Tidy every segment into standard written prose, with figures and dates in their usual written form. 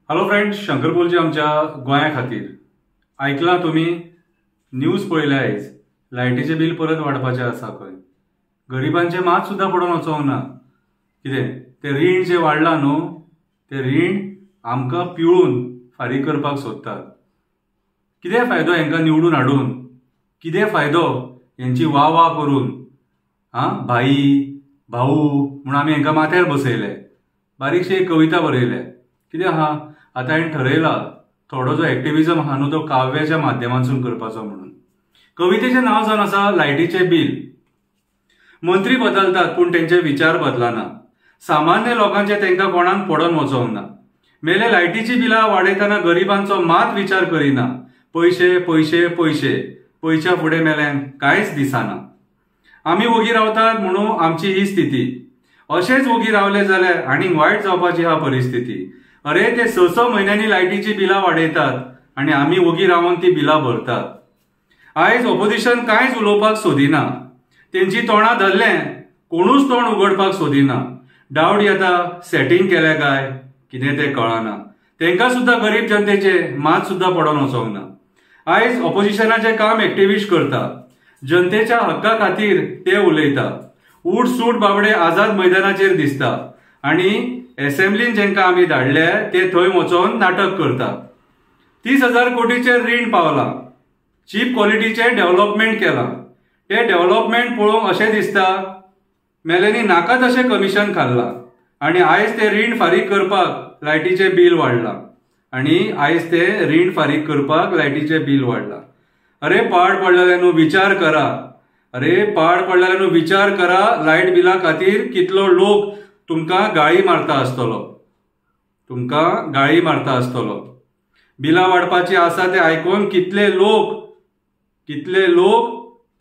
Hello friends, Shankar बोलचे आमच्या गोंया खातीर आयकलां तुमी न्यूज पळयल्या आयज लायटीचे बील परत वाडपाचे आसा खंय. गरिबांचे मात सुद्दां पडून वचोंक ना. कितें ते रीण जे वाडलां न्हू, ते रीण आमकां पिळून फारीक करपाक सोदतात. कितें फायदो हांकां निवडून हाडून? कितें फायदो हेंची वाह वाह करून? भाई भाऊ म्हूण आमी हांकां माथ्यार बसयले, बारीकशी एक कविता बरयल्या. कितें आहा, आतां हांवें ठरयलां थोडो जो एक्टिविजम आहा न्हू तो काव्याच्या माध्यमांतसून करपाचो म्हणून. कवितेचें नांव जावन आसा लायटीचे बील. मंत्री बदलतात पूण तेंचे विचार बदलना. सामान्य लोकांचे तांकां कोणाक पडोन वचोंक ना. मेले लायटीची बिलां वाडयतना गरिबांचो मात विचार करिना. पयशे पयशे पयशे, पयच्या फुडें मेल्यान कांयच दिसना. आमी वोगी रावतात म्हणून आमची ही स्थिती. अशेंच वोगी रावले जाल्यार आनीक वायट जावपाची हा परिस्थिती. अरे ते स म्हयन्यांनी लायटीची बिलां वाडयतात आनी आमी वोगी रावन ती बिलां भरतात. आयज ऑपोजिशन कांयच उलोवपाक सोदिना. तेंची तोंडां धरलें, कोणूच तोंड उगडपाक सोदिना. डावट येता सेटींग केलें काय कितें तें कळना. तेंकां सुद्दां गरीब जनतेचे मात सुद्दां पडोन वचोंक ना. आयज ऑपोजिशनाचें काम एक्टिविस्ट करता. जनतेच्या हक्का खातीर ते उलयता. उठ सूट बाबडे आझाद मैदानाचेर दिसता आनी असेंब्लीन जेंकां आमी धाडले ते थंय वचोन नाटक करता. 30,000 कोटीचें रीण पावलां. चीप क्वॉलिटीचें डेव्हलपमेंट केलां. ते डेव्हलपमेंट पळोवंक अशें दिसता मेल्यांनी नाका तशें कमिशन खाल्लां आनी आयज ते रीण फारीक करपाक लायटीचें बील वाडलां. अरे पाड पडलेल्यांनो विचार करा. विचार करा, लायट बिला खातीर कितलो लोक तुमकां गाळी मारता आसतलो. बिलां वाडपाची आसा ते आयकून कितले लोक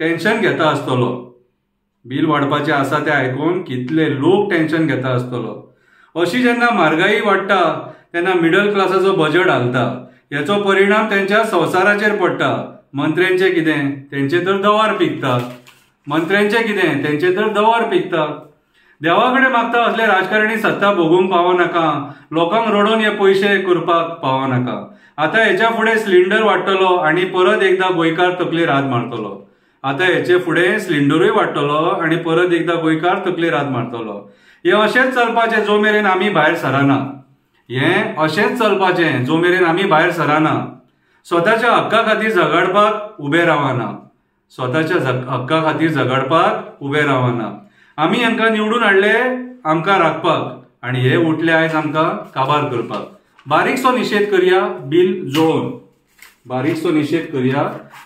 टेन्शन घेता आसतलो. अशी जेन्ना म्हारगाई वाडटा तेन्ना मिडल क्लासाचो बजेट हालता. हेचो परिणाम तेंच्या संवसाराचेर पडटा. मंत्र्यांचे कितें, तेंचे तर दवर पिकता. देवाकडे मागता असले राजकारणी सत्ता भोगूंक पावनाका. लोकांक रडोन हे पयशे करपाक पावनाका. आतां हेच्या फुडें सिलिंडर वाडटलो आनी परत एकदा गोंयकार तकलेर हात मारतलो. हे अशेंच चलपाचें जो मेरेन आमी भायर सरना. स्वताच्या हक्का खातीर झगडपाक उबे रावना. आमी हांकां निवडून हाडले आमकां राखपाक आनी हे उठले आयज आमकां काबार करपाक. बारीकसो निशेध करया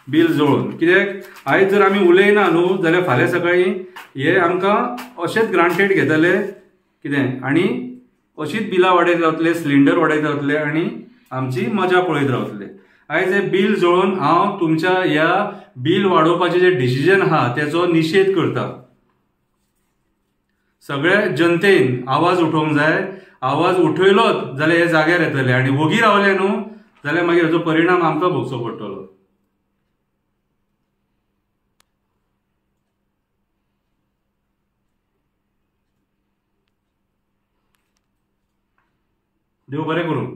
बील जोळोन. कित्याक आयज जर आमी उलयना न्हू जाल्यार फाल्यां सकाळी हे आमकां अशेंच ग्रांटेड घेतले कितें आनी अशीच बिलां वाडयत रावतले, सिलिंडर वाडयत रावतले आनी आमची मजा पळयत रावतले. आयज हे बील जोळोन हांव तुमच्या ह्या बील वाडोवपाचे जे डिसिजन आहा तेचो निशेध करता. सगळ्या जनतेन आवाज उठोवंक जाय. आवाज उठयलोच जाल्यार हे जाग्यार येतले आनी वोगी रावले न्हू जाल्यार मागीर हेचो परिणाम आमकां भोगचो पडटलो. देव बरें करूं.